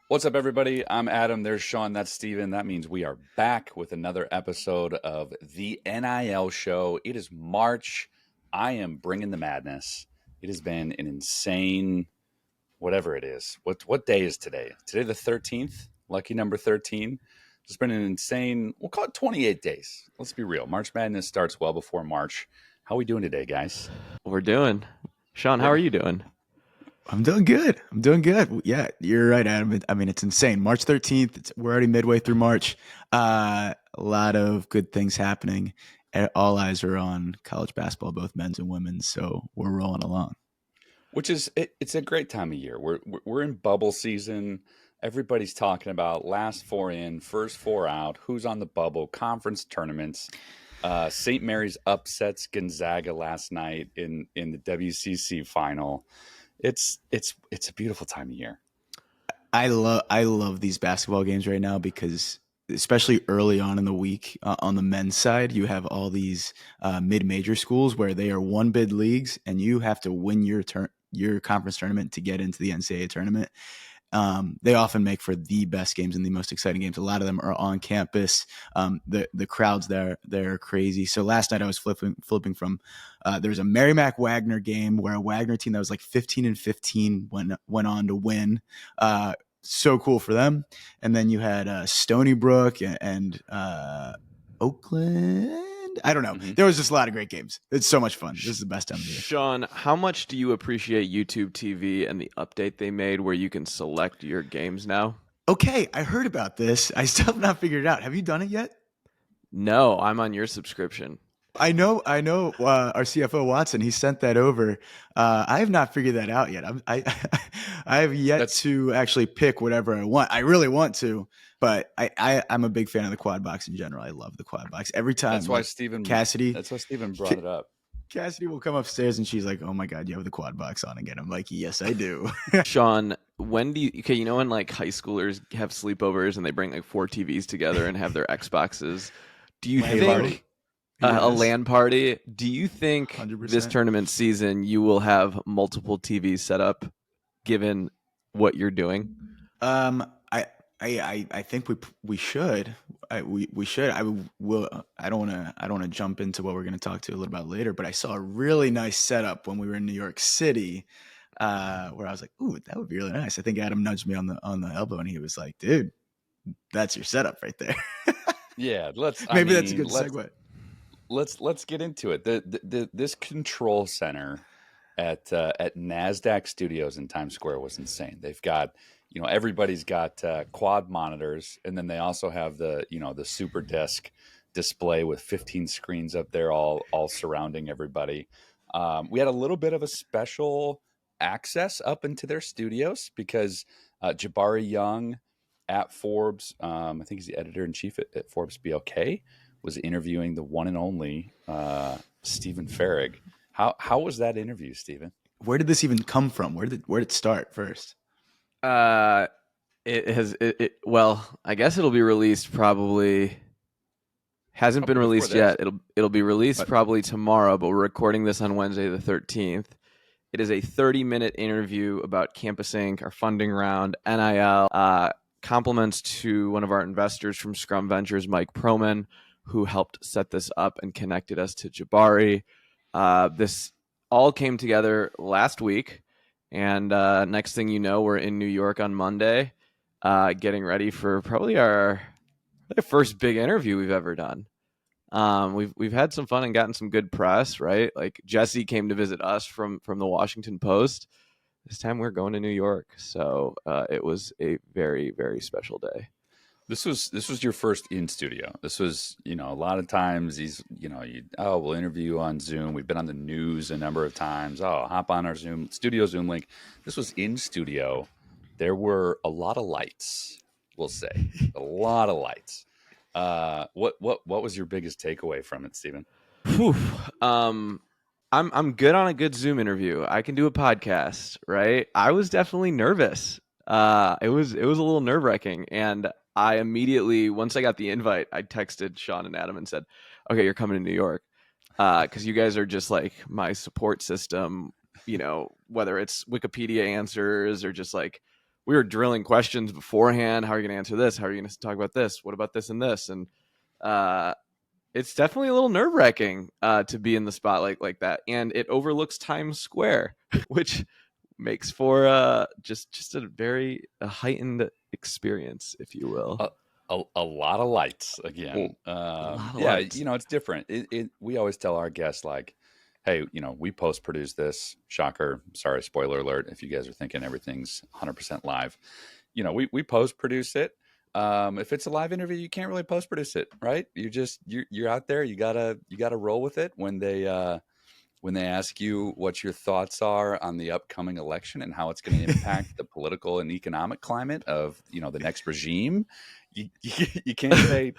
What's up, everybody? I'm Adam. There's Sean. That's Steven. That means we are back with another episode of the NIL show. It is March. I am bringing the madness. It has been an insane, whatever it is. What day is today? Today the 13th. Lucky number 13. It's been an insane. We'll call it 28 days. Let's be real. March Madness starts well before March. How are we doing today, guys? We're doing. Sean, how are you doing? I'm doing good. I'm doing good. Yeah, you're right, Adam. I mean, it's insane. March 13th. We're already midway through March. A lot of good things happening. All eyes are on college basketball, both men's and women's. So we're rolling along. Which is it's a great time of year. We're in bubble season. Everybody's talking about last four in, first four out, who's on the bubble, conference tournaments. St. Mary's upsets Gonzaga last night in the WCC final. It's a beautiful time of year. I love these basketball games right now because especially early on in the week on the men's side, you have all these mid-major schools where they are one bid leagues and you have to win your conference tournament to get into the NCAA tournament. They often make for the best games and the most exciting games. A lot of them are on campus. The crowds there, they're crazy. So last night I was flipping from there was a Merrimack Wagner game where a Wagner team that was like 15-15 went on to win. So cool for them. And then you had Stony Brook and Oakland. I don't know. Mm-hmm. There was just a lot of great games. It's so much fun. This is the best time of the year. Sean, how much do you appreciate YouTube TV and the update they made where you can select your games now? Okay, I heard about this. I still have not figured it out. Have you done it yet? No, I'm on your subscription. I know. Our CFO Watson, he sent that over. I have not figured that out yet. I have yet to actually pick whatever I want. I really want to, but I'm a big fan of the quad box in general. I love the quad box. Every time. That's why Steven brought it up. Cassidy will come upstairs and she's like, "Oh my God, you have the quad box on again." I'm like, "Yes, I do." Sean, when like high schoolers have sleepovers and they bring like 4 TVs together and have their Xboxes, do you think a LAN party? Do you think 100%. This tournament season you will have multiple TVs set up, given what you're doing? I think we should. We should. I will. I don't want to jump into what we're going to talk to a little about later. But I saw a really nice setup when we were in New York City, where I was like, "Ooh, that would be really nice." I think Adam nudged me on the elbow, and he was like, "Dude, that's your setup right there." Yeah, that's a good segue. Let's get into it. This control center at Nasdaq Studios in Times Square was insane. They've got, everybody's got quad monitors, and then they also have the super desk display with 15 screens up there, all surrounding everybody. We had a little bit of a special access up into their studios because Jabari Young at Forbes, I think he's the editor-in-chief at Forbes BLK, was interviewing the one and only Steven Farag. How was that interview, Steven? Where did this even come from? Where did it start first? Well, I guess it'll be released probably. Hasn't been released yet. It'll be released probably tomorrow, but we're recording this on Wednesday the 13th. It is a 30-minute interview about Campus Inc., our funding round, NIL, compliments to one of our investors from Scrum Ventures, Mike Proman, who helped set this up and connected us to Jabari. This all came together last week, and next thing you know, we're in New York on Monday, getting ready for probably our first big interview we've ever done. We've had some fun and gotten some good press, right? Like Jesse came to visit us from the Washington Post. This time we're going to New York, so it was a very, very special day. This was your first in studio. This was, a lot of times we'll interview you on Zoom. We've been on the news a number of times. Oh, hop on our Zoom link. This was in studio. There were a lot of lights, we'll say, a lot of lights. What was your biggest takeaway from it, Steven? I'm good on a good Zoom interview. I can do a podcast, right? I was definitely nervous. It was a little nerve-wracking, and I immediately, once I got the invite, I texted Sean and Adam and said, "Okay, you're coming to New York," because you guys are just like my support system. Whether it's Wikipedia answers or just like we were drilling questions beforehand. How are you going to answer this? How are you going to talk about this? What about this and this? And it's definitely a little nerve-wracking to be in the spotlight like that. And it overlooks Times Square, which makes for just a very heightened experience, if you will. A lot of lights again. Lights. You know, it's different. We always tell our guests, like, hey, you know, we post-produce this. Shocker. Sorry, spoiler alert. If you guys are thinking everything's 100% live, you know, we post-produce it. If it's a live interview, you can't really post-produce it, right? You're out there. You gotta roll with it when they ask you what your thoughts are on the upcoming election and how it's going to impact the political and economic climate of, you know, the next regime. You can't say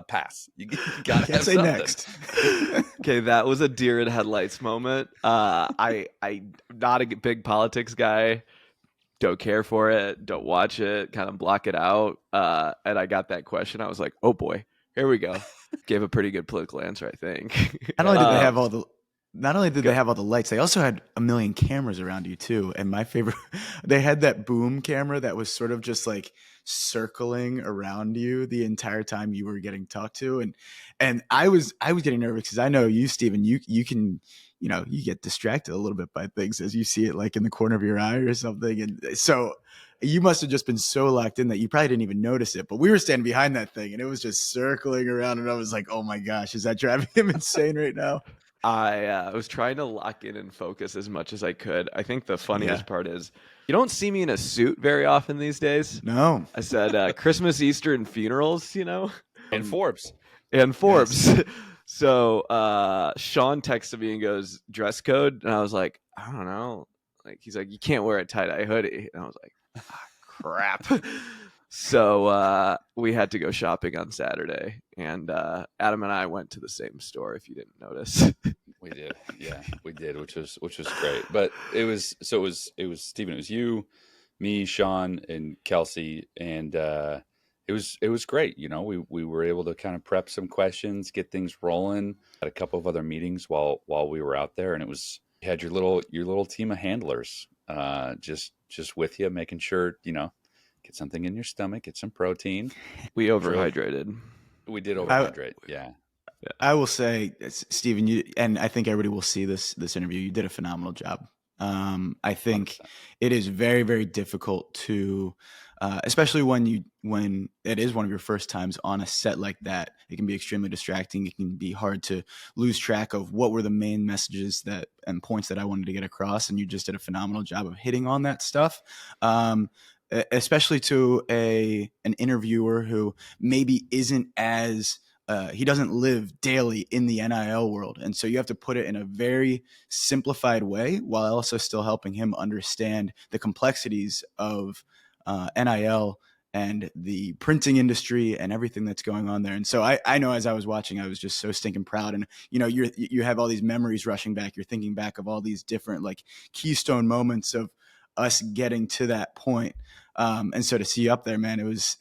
pass. You got to say something. Next. Okay, that was a deer in headlights moment. I'm not a big politics guy. Don't care for it. Don't watch it. Kind of block it out. And I got that question. I was like, oh boy, here we go. Gave a pretty good political answer, I think. Not only did they have all the they have all the lights, they also had a million cameras around you too. And my favorite, they had that boom camera that was sort of just like circling around you the entire time you were getting talked to. And I was getting nervous because I know you, Steven, you can, you know, you get distracted a little bit by things as you see it like in the corner of your eye or something. And so you must have just been so locked in that you probably didn't even notice it. But we were standing behind that thing and it was just circling around. And I was like, oh my gosh, is that driving him insane right now? I was trying to lock in and focus as much as I could. I think the funniest part is you don't see me in a suit very often these days. No. I said Christmas, Easter, and funerals, you know? And Forbes. And Forbes. Yes. So Sean texted me and goes, dress code? And I was like, I don't know. Like, he's like, you can't wear a tie-dye hoodie. And I was like, crap. So we had to go shopping on Saturday, and Adam and I went to the same store. If you didn't notice, we did, we did, which was great. But it was Steven. It was you, me, Sean, and Kelsey, and it was great. You know, we were able to kind of prep some questions, get things rolling. Had a couple of other meetings while we were out there, and you had your little team of handlers, just with you, making sure, you know, get something in your stomach, get some protein. We overhydrated. We did overhydrate. Yeah. I will say, Steven, you, and I think everybody will see this interview. You did a phenomenal job. I think 100%. It is very, very difficult to, especially when it is one of your first times on a set like that. It can be extremely distracting. It can be hard to lose track of what were the main messages and points that I wanted to get across. And you just did a phenomenal job of hitting on that stuff. Especially to an interviewer who maybe isn't as he doesn't live daily in the NIL world. And so you have to put it in a very simplified way while also still helping him understand the complexities of NIL and the printing industry and everything that's going on there. And so I know as I was watching, I was just so stinking proud. And, you know, you have all these memories rushing back. You're thinking back of all these different like keystone moments of us getting to that point. And so to see you up there, man, it was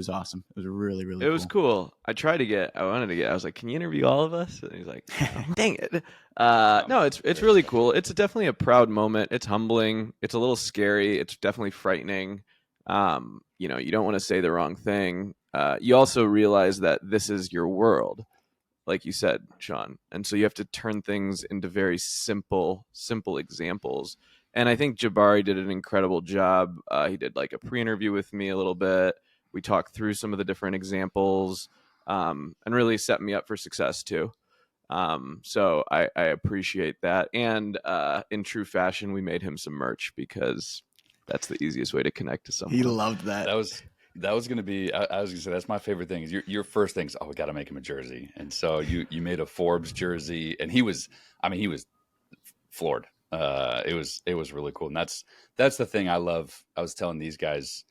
awesome. It was really, really cool. It was cool. I was like, can you interview all of us? And he's like, oh, dang it. No, it's really cool. It's definitely a proud moment. It's humbling. It's a little scary. It's definitely frightening. You know, you don't want to say the wrong thing. You also realize that this is your world, like you said, Sean. And so you have to turn things into very simple examples. And I think Jabari did an incredible job. He did like a pre-interview with me a little bit. We talked through some of the different examples and really set me up for success too. So I appreciate that. And in true fashion, we made him some merch because that's the easiest way to connect to someone. He loved that. That was going to be, I was going to say, that's my favorite thing is your first thing is, oh, we got to make him a jersey. And so you made a Forbes jersey, and he was floored. It was really cool. And that's the thing I love. I was telling these guys,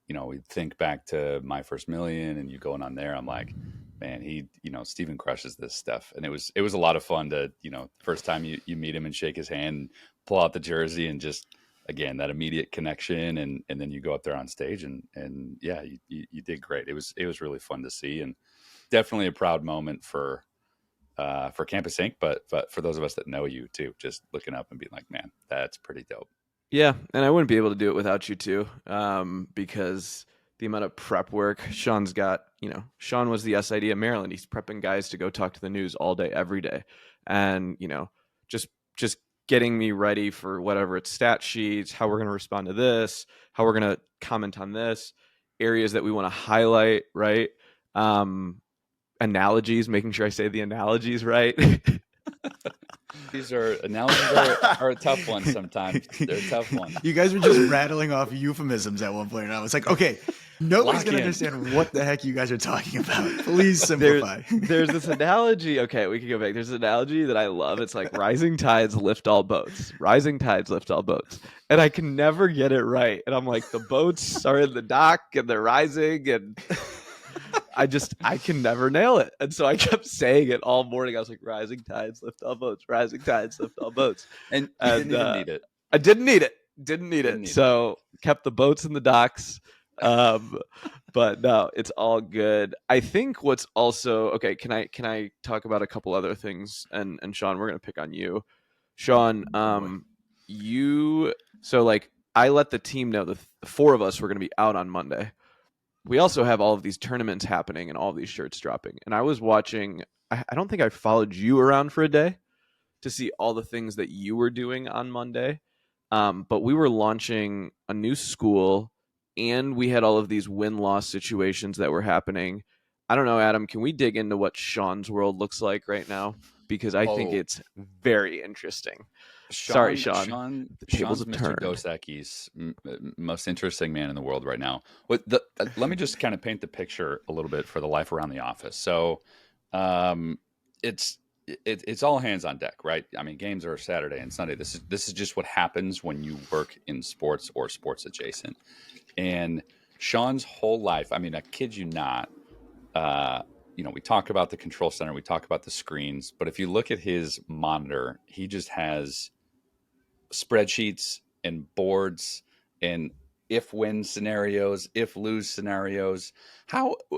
you know, we think back to My First Million and you going on there. I'm like, man, Steven crushes this stuff. And it was a lot of fun to, you know, first time you meet him and shake his hand, pull out the jersey, and just, again, that immediate connection. And then you go up there on stage and yeah, you did great. It was really fun to see, and definitely a proud moment for Campus Inc., but for those of us that know you too, just looking up and being like, man, that's pretty dope. Yeah, and I wouldn't be able to do it without you too, because the amount of prep work Sean's got. Sean was the SID at Maryland. He's prepping guys to go talk to the news all day, every day, and just getting me ready for whatever it's stat sheets, how we're going to respond to this, how we're going to comment on this, areas that we want to highlight, right? Analogies, making sure I say the analogies right. These analogies are a tough one sometimes. They're a tough one. You guys were just rattling off euphemisms at one point, and I was like, okay, nobody's going to understand what the heck you guys are talking about. Please simplify. There's this analogy. Okay, we can go back. There's an analogy that I love. It's like rising tides lift all boats. Rising tides lift all boats. And I can never get it right. And I'm like, the boats are in the dock and they're rising, and I can never nail it. And so I kept saying it all morning. I was like, rising tides lift all boats, rising tides lift all boats. And you didn't even need it. I didn't need it. Didn't need it. So kept the boats in the docks. But no, it's all good. I think what's also okay. Can I talk about a couple other things? And Sean, we're gonna pick on you. Sean, I let the team know the four of us were gonna be out on Monday. We also have all of these tournaments happening and all of these shirts dropping. And I was watching, I don't think I followed you around for a day to see all the things that you were doing on Monday. But we were launching a new school and we had all of these win-loss situations that were happening. I don't know, Adam, can we dig into what Sean's world looks like right now? Because I think it's very interesting. Sorry, Sean. Sean's Mr. Dos Equis, most interesting man in the world right now. Let me just kind of paint the picture a little bit for the life around the office. So it's all hands on deck, right? I mean, games are Saturday and Sunday. This is just what happens when you work in sports or sports adjacent. And Sean's whole life, I mean, I kid you not, we talk about the control center, we talk about the screens, but if you look at his monitor, he just has spreadsheets and boards and if-win scenarios, if-lose scenarios.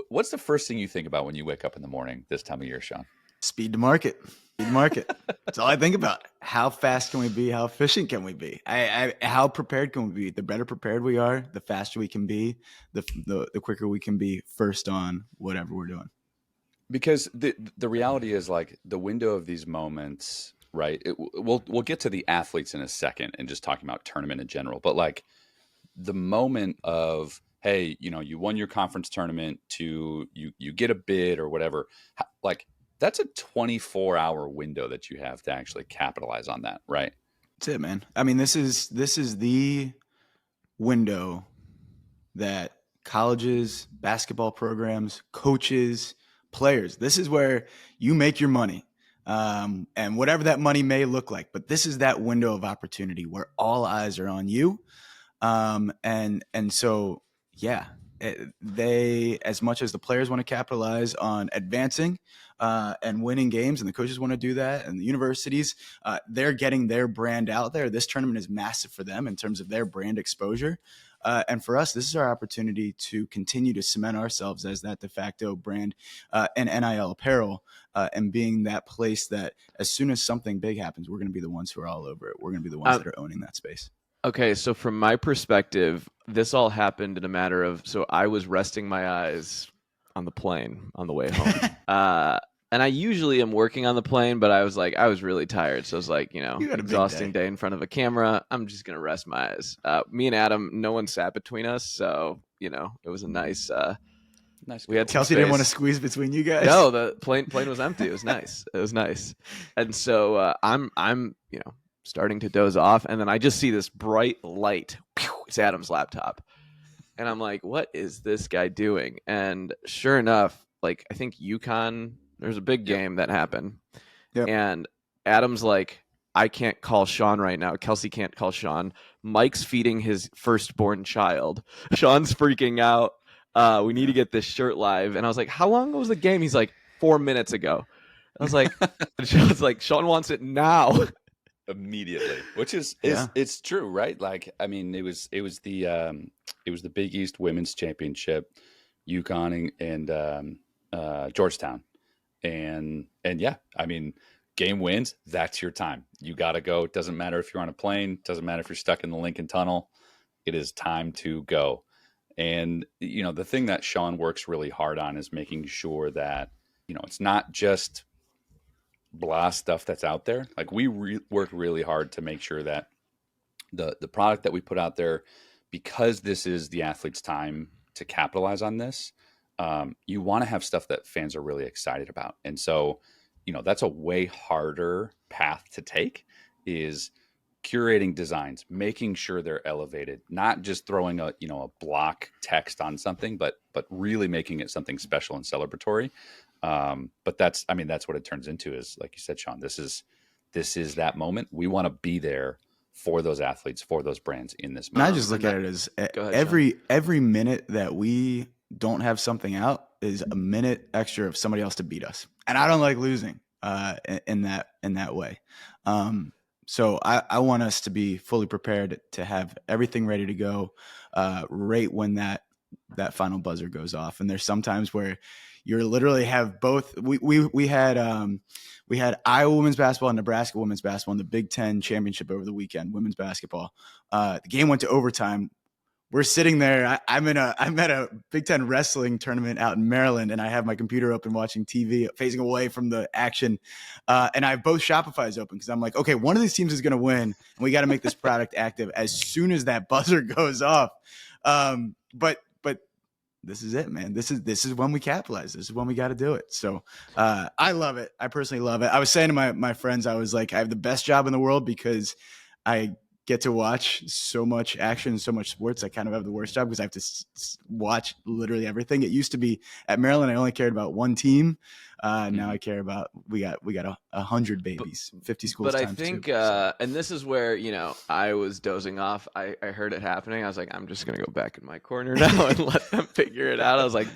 What's the first thing you think about when you wake up in the morning this time of year, Sean? Speed to market. That's all I think about. How fast can we be? How efficient can we be? How prepared can we be? The better prepared we are, the faster we can be, the quicker we can be first on whatever we're doing. Because the reality is, like, the window of these moments, right? We'll get to the athletes in a second and just talking about tournament in general, but like the moment of, hey, you won your conference tournament to you get a bid or whatever, like that's a 24-hour window that you have to actually capitalize on that, right? That's it, man. I mean, this is the window that colleges, basketball programs, coaches, players, this is where you make your money. And whatever that money may look like, but this is that window of opportunity where all eyes are on you. And so, yeah, they, as much as the players want to capitalize on advancing and winning games, and the coaches want to do that, and the universities, they're getting their brand out there. This tournament is massive for them in terms of their brand exposure. And for us, this is our opportunity to continue to cement ourselves as that de facto brand and NIL apparel, and being that place that as soon as something big happens, we're going to be the ones who are all over it. We're going to be the ones that are owning that space. Okay, so from my perspective, this all happened in a matter of, so I was resting my eyes on the plane on the way home. And I usually am working on the plane, but I was really tired. So I was like, exhausting day in front of a camera. I'm just going to rest my eyes. Me and Adam, no one sat between us. So, it was a nice, we had Kelsey didn't want to squeeze between you guys. No, the plane was empty. It was nice. It was nice. And so I'm, starting to doze off. And then I just see this bright light. It's Adam's laptop. And I'm like, what is this guy doing? And sure enough, like, I think UConn, there's a big game that happened. Yep. And Adam's like, I can't call Sean right now. Kelsey can't call Sean. Mike's feeding his firstborn child. Sean's freaking out. We need to get this shirt live. And I was like, how long was the game? He's like, 4 minutes ago. I was like, Sean wants it now. Immediately, which is it's true, right? Like, I mean, it was the Big East Women's Championship, UConn and Georgetown, and yeah, I mean, game wins, that's your time. You got to go. It doesn't matter if you're on a plane. It doesn't matter if you're stuck in the Lincoln Tunnel. It is time to go. And, the thing that Sean works really hard on is making sure that, it's not just blah stuff that's out there. Like we work really hard to make sure that the product that we put out there, because this is the athlete's time to capitalize on this, you want to have stuff that fans are really excited about. And so, that's a way harder path to take, is curating designs, making sure they're elevated, not just throwing a block text on something, but really making it something special and celebratory. But that's what it turns into, is like you said, Sean, this is that moment. We want to be there for those athletes, for those brands in this moment. And I just look at it as ahead, every minute that we don't have something out is a minute extra of somebody else to beat us. And I don't like losing in that way. So I want us to be fully prepared to have everything ready to go right when that final buzzer goes off. And there's sometimes where you literally have both. We had Iowa women's basketball and Nebraska women's basketball in the Big Ten championship over the weekend, women's basketball. The game went to overtime. We're sitting there. I'm at a Big Ten wrestling tournament out in Maryland, and I have my computer open watching TV, facing away from the action. And I have both Shopify's open because I'm like, okay, one of these teams is going to win, and we got to make this product active as soon as that buzzer goes off. But this is it, man. This is when we capitalize. This is when we got to do it. So I love it. I personally love it. I was saying to my friends, I was like, I have the best job in the world because I get to watch so much action, so much sports. I kind of have the worst job because I have to watch literally everything. It used to be at Maryland, I only cared about one team. Now I care about, we got 100 babies, 50 schools. But I think, and this is where, I was dozing off. I heard it happening. I was like, I'm just going to go back in my corner now and let them figure it out. I was like,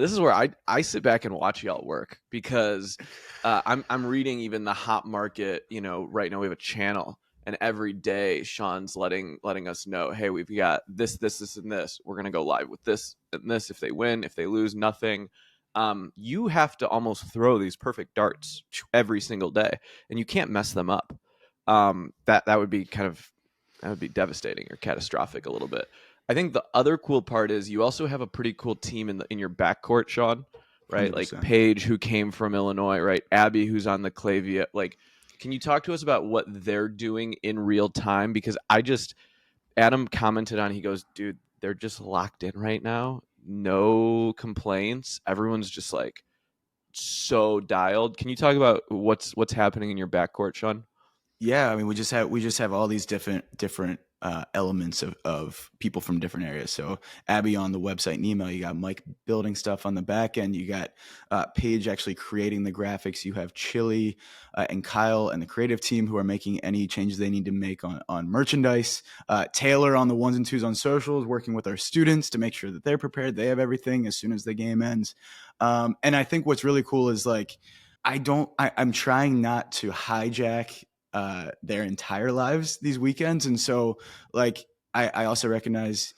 this is where I sit back and watch y'all work, because I'm reading even the hot market. Right now we have a channel, and every day Sean's letting us know, hey, we've got this, and this. We're going to go live with this and this. If they win, if they lose, nothing. You have to almost throw these perfect darts every single day, and you can't mess them up. That would be devastating or catastrophic a little bit. I think the other cool part is you also have a pretty cool team in your backcourt, Sean, right? 100%. Like Paige, who came from Illinois, right? Abby, who's on the Clavia. Like, can you talk to us about what they're doing in real time? Because Adam commented on, he goes, dude, they're just locked in right now. No complaints. Everyone's just like so dialed. Can you talk about what's happening in your backcourt, Sean? Yeah, I mean, we just have all these different elements of people from different areas. So Abby on the website and email, you got Mike building stuff on the back end, you got Paige actually creating the graphics, you have Chili and Kyle and the creative team who are making any changes they need to make on merchandise, Taylor on the ones and twos on socials, working with our students to make sure that they're prepared, they have everything as soon as the game ends. And I think what's really cool is like, I'm trying not to hijack their entire lives these weekends. And so like, I also recognize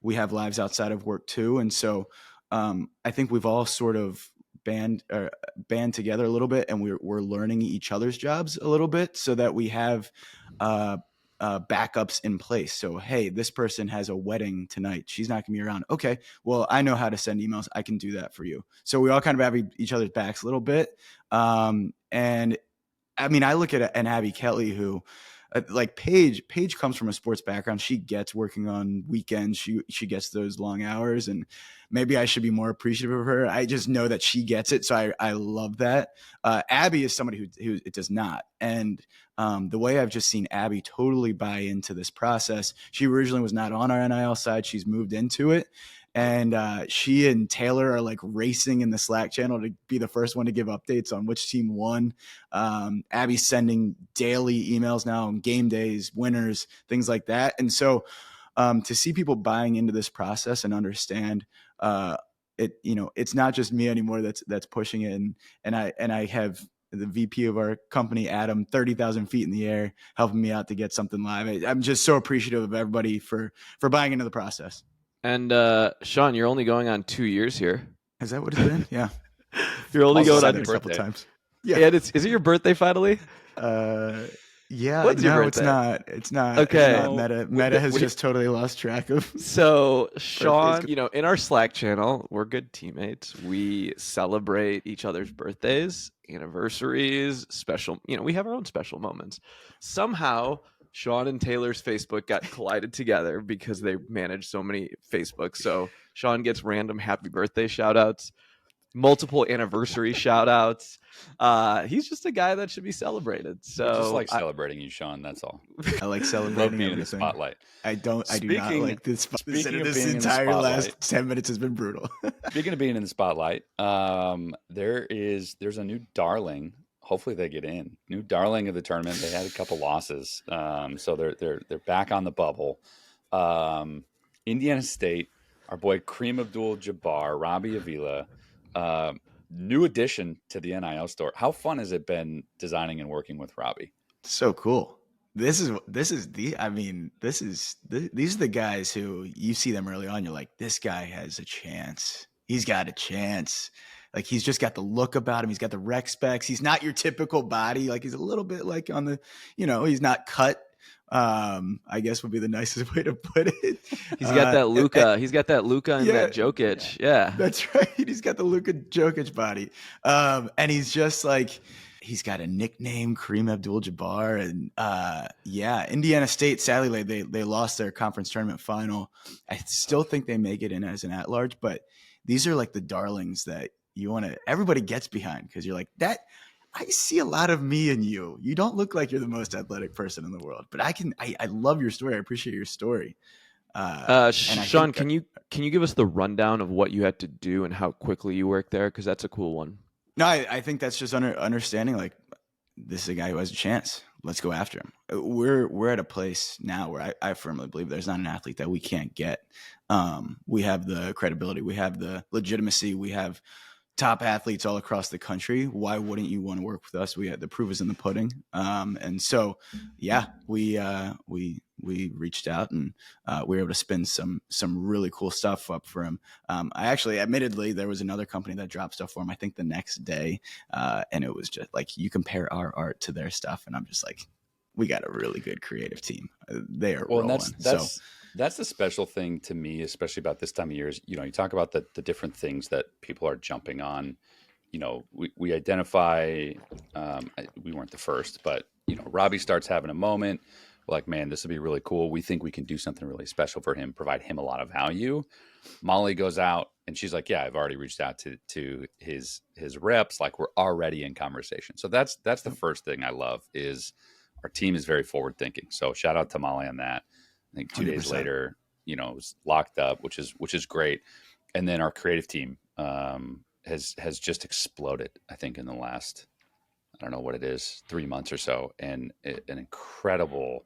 we have lives outside of work too. And so I think we've all sort of band together a little bit, and we're learning each other's jobs a little bit so that we have backups in place. So, hey, this person has a wedding tonight. She's not gonna be around. Okay, well, I know how to send emails. I can do that for you. So we all kind of have each other's backs a little bit. And I mean, I look at an Abby Kelly who, like Paige comes from a sports background. She gets working on weekends. She gets those long hours, and maybe I should be more appreciative of her. I just know that she gets it. So I love that. Abby is somebody who it does not. And the way I've just seen Abby totally buy into this process, she originally was not on our NIL side. She's moved into it. And she and Taylor are like racing in the Slack channel to be the first one to give updates on which team won. Abby's sending daily emails now on game days, winners, things like that. And so to see people buying into this process and understand it's not just me anymore that's pushing it. And I have the VP of our company, Adam, 30,000 feet in the air, helping me out to get something live. I'm just so appreciative of everybody for buying into the process. And Sean, you're only going on 2 years here. Is that what it's been? Yeah. You're only going on a couple times. Yeah. And is it your birthday finally? Yeah. When's your No, birthday? It's not. Okay. It's not Meta. Meta has just totally lost track of. So Sean, in our Slack channel, we're good teammates. We celebrate each other's birthdays, anniversaries, special, we have our own special moments. Somehow Sean and Taylor's Facebook got collided together because they manage so many Facebooks. So Sean gets random happy birthday shout outs, multiple anniversary shout outs. He's just a guy that should be celebrated. So we just like celebrating you, Sean. That's all. I like Love celebrating being in the everything. spotlight. I do not like this. Speaking of This being in the entire spotlight, last 10 minutes has been brutal. Speaking of being in the spotlight, there's a new darling. Hopefully they get in. New darling of the tournament. They had a couple losses, so they're back on the bubble. Indiana State, our boy Kareem Abdul-Jabbar, Robbie Avila, new addition to the NIL store. How fun has it been designing and working with Robbie? So cool. These are the guys who you see them early on. You're like, this guy has a chance. He's got a chance. Like, he's just got the look about him. He's got the rec specs. He's not your typical body. Like, he's a little bit like on the, he's not cut. I guess would be the nicest way to put it. He's got that Luka. He's got that Luka and that Jokic. Yeah, that's right. He's got the Luka Jokic body. And he's just like, he's got a nickname, Kareem Abdul-Jabbar, and Indiana State. Sadly, they lost their conference tournament final. I still think they make it in as an at-large, but these are like the darlings that everybody gets behind, because you're like, that. I see a lot of me in you. You don't look like you're the most athletic person in the world, but I love your story. I appreciate your story. Sean, can you give us the rundown of what you had to do and how quickly you worked there? Because that's a cool one. No, I think that's just understanding, like, this is a guy who has a chance. Let's go after him. We're at a place now where I firmly believe there's not an athlete that we can't get. We have the credibility. We have the legitimacy. We have top athletes all across the country. Why wouldn't you want to work with us? We had the proof is in the pudding. And so, we reached out, and we were able to spin some really cool stuff up for him. Admittedly, there was another company that dropped stuff for him, I think the next day. And it was just like, you compare our art to their stuff, and I'm just like, we got a really good creative team. They are rolling. That's the special thing to me, especially about this time of year, is, you talk about the different things that people are jumping on. We identify, we weren't the first, but, Robbie starts having a moment. We're like, man, this would be really cool. We think we can do something really special for him, provide him a lot of value. Molly goes out and she's like, yeah, I've already reached out to his reps. Like, we're already in conversation. So that's the first thing I love, is our team is very forward thinking. So shout out to Molly on that. I think 2 days 100%. later, it was locked up, which is great. And then our creative team has just exploded, I think, in the last, I don't know what it is, 3 months or so, and an incredibly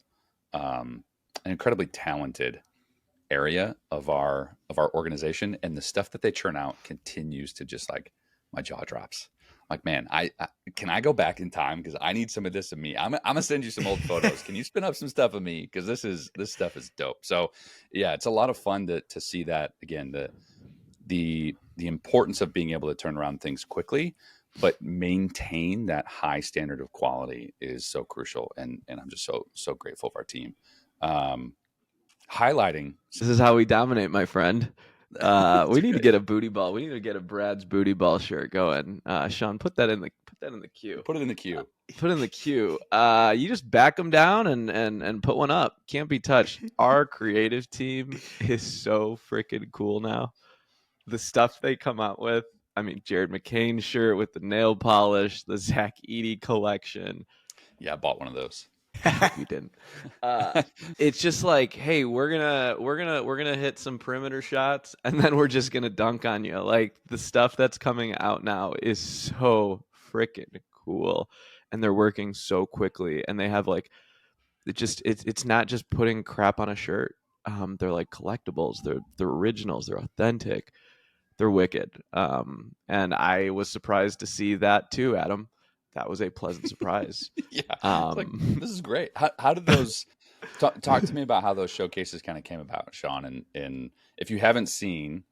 talented area of our organization, and the stuff that they churn out continues to just, like, my jaw drops. Like, man, I can I go back in time, because I need some of this of me. I'm gonna send you some old photos. Can you spin up some stuff of me? Because this stuff is dope. So yeah, it's a lot of fun to see that again. The importance of being able to turn around things quickly, but maintain that high standard of quality is so crucial. And I'm just so grateful for our team. Highlighting. This is how we dominate, my friend. We need to get a booty ball. We need to get a Brad's booty ball shirt going. Sean, put that in the queue. Put it in the queue. Put it in the queue. You just back them down and put one up. Can't be touched. Our creative team is so freaking cool now. The stuff they come out with. I mean, Jared McCain's shirt with the nail polish, the Zach Edey collection. Yeah, I bought one of those. I hope you didn't. It's just like, hey, we're gonna hit some perimeter shots, and then we're just gonna dunk on you. Like, the stuff that's coming out now is so freaking cool, and they're working so quickly, and they have, like, it's not just putting crap on a shirt. They're like collectibles. They're originals. They're authentic. They're wicked. And I was surprised to see that too, Adam. That was a pleasant surprise. Yeah, like, this is great. How did those talk to me about how those showcases kind of came about, Sean? And if you haven't seen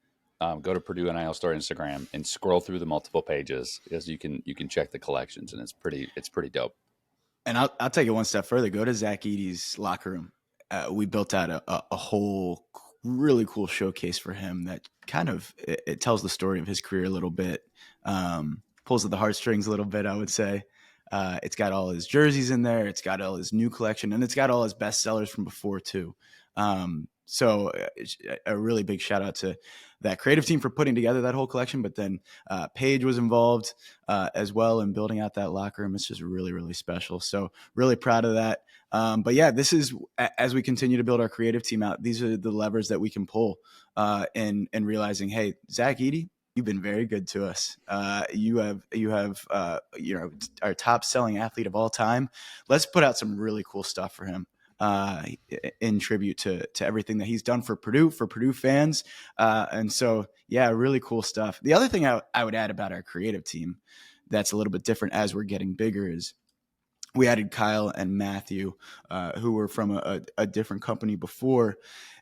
go to Purdue NIL Store Instagram and scroll through the multiple pages, as you can check the collections, and it's pretty dope. And I'll take it one step further. Go to Zach Edey's locker room. We built out a whole really cool showcase for him that kind of it tells the story of his career a little bit, pulls at the heartstrings a little bit, I would say. It's got all his jerseys in there. It's got all his new collection, and it's got all his best sellers from before too. So a really big shout out to that creative team for putting together that whole collection. But then Paige was involved as well in building out that locker room. It's just really, really special. So really proud of that. But yeah, this is, as we continue to build our creative team out, these are the levers that we can pull in realizing, hey, Zach Edey, you've been very good to us. You have our top selling athlete of all time. Let's put out some really cool stuff for him in tribute to everything that he's done for Purdue fans. And so, yeah, really cool stuff. The other thing I would add about our creative team that's a little bit different as we're getting bigger is we added Kyle and Matthew, who were from a different company before.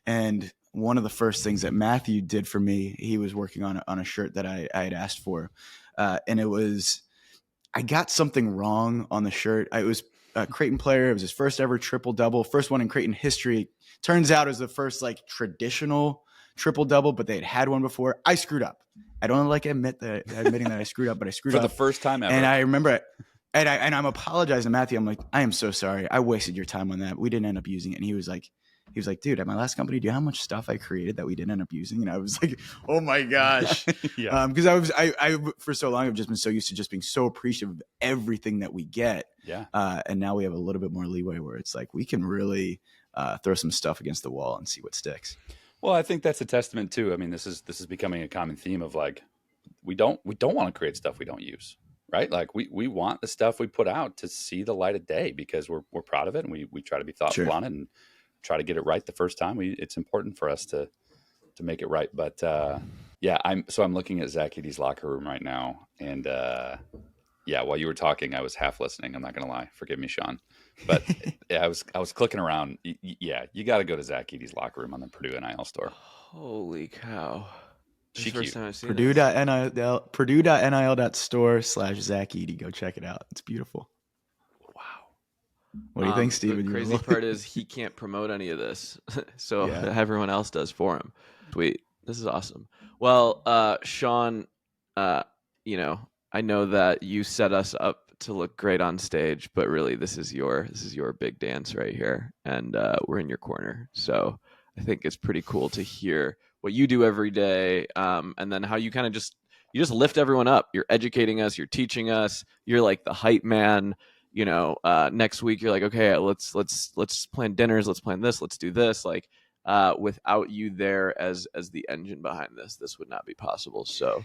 And one of the first things that Matthew did for me, he was working on a shirt that I had asked for. And it was, I got something wrong on the shirt. It was a Creighton player. It was his first ever triple-double, first one in Creighton history. Turns out it was the first like traditional triple-double, but they had one before. I screwed up. I don't like admitting that I screwed up, but I screwed up. For the first time ever. And I remember it. And I'm apologizing to Matthew. I'm like, I am so sorry. I wasted your time on that. We didn't end up using it. And he was like, dude, at my last company, do you know how much stuff I created that we didn't end up using? And I was like, oh my gosh. Yeah. Because I for so long, I've just been so used to just being so appreciative of everything that we get. Yeah. And now we have a little bit more leeway where it's like, we can really throw some stuff against the wall and see what sticks. Well, I think that's a testament too. I mean, this is becoming a common theme of like, we don't want to create stuff we don't use. Right? Like we want the stuff we put out to see the light of day because we're proud of it, and we try to be thoughtful on it and try to get it right the first time. It's important for us to make it right. But yeah, I'm looking at Zach Edey's locker room right now, and yeah, while you were talking, I was half listening. I'm not gonna lie. Forgive me, Sean. But yeah, I was clicking around. Yeah, you got to go to Zach Edey's locker room on the Purdue NIL store. Holy cow. First time I've seen Purdue.nil.store/Zach Edey. Go check it out. It's beautiful. Wow. What do you think, Steven? The crazy part is he can't promote any of this. So everyone else does for him. Sweet. This is awesome. Well, Sean, I know that you set us up to look great on stage, but really this is your big dance right here. And we're in your corner. So I think it's pretty cool to hear what you do every day, and then how you kind of just lift everyone up. You're educating us, you're teaching us, you're like the hype man. Next week you're like, okay, let's plan dinners, let's plan this, let's do this. Like, without you there as the engine behind this would not be possible. So,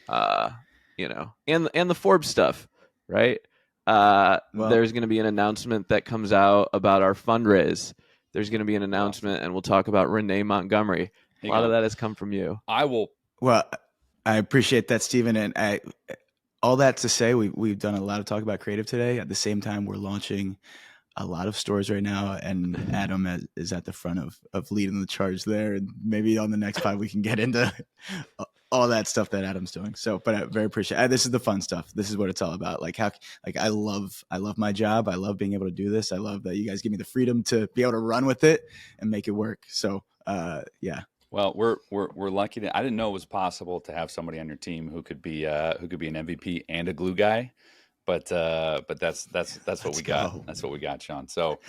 and the Forbes stuff, right? There's going to be an announcement that comes out about our fundraise. There's going to be an announcement, and we'll talk about Renee Montgomery. A lot of that has come from you. Well, I appreciate that, Steven. And all that to say, we've done a lot of talk about creative today. At the same time, we're launching a lot of stores right now, and Adam is at the front of leading the charge there. And maybe on the next pod, we can get into all that stuff that Adam's doing. So, but I very appreciate it. This is the fun stuff. This is what it's all about. I love my job. I love being able to do this. I love that you guys give me the freedom to be able to run with it and make it work. So, yeah. Well, we're lucky that I didn't know it was possible to have somebody on your team who could be an MVP and a glue guy, but that's what we got. That's what we got, Sean. So,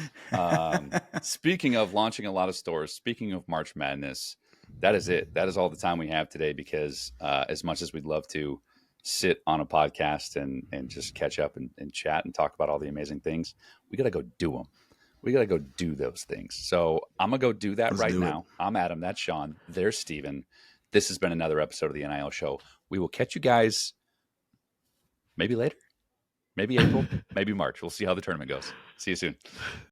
speaking of launching a lot of stores, speaking of March Madness, that is it. That is all the time we have today because as much as we'd love to sit on a podcast and just catch up and chat and talk about all the amazing things, we got to go do them. We got to go do those things. So I'm going to go do that right now. I'm Adam. That's Sean. There's Steven. This has been another episode of the NIL Show. We will catch you guys maybe later, maybe April, maybe March. We'll see how the tournament goes. See you soon.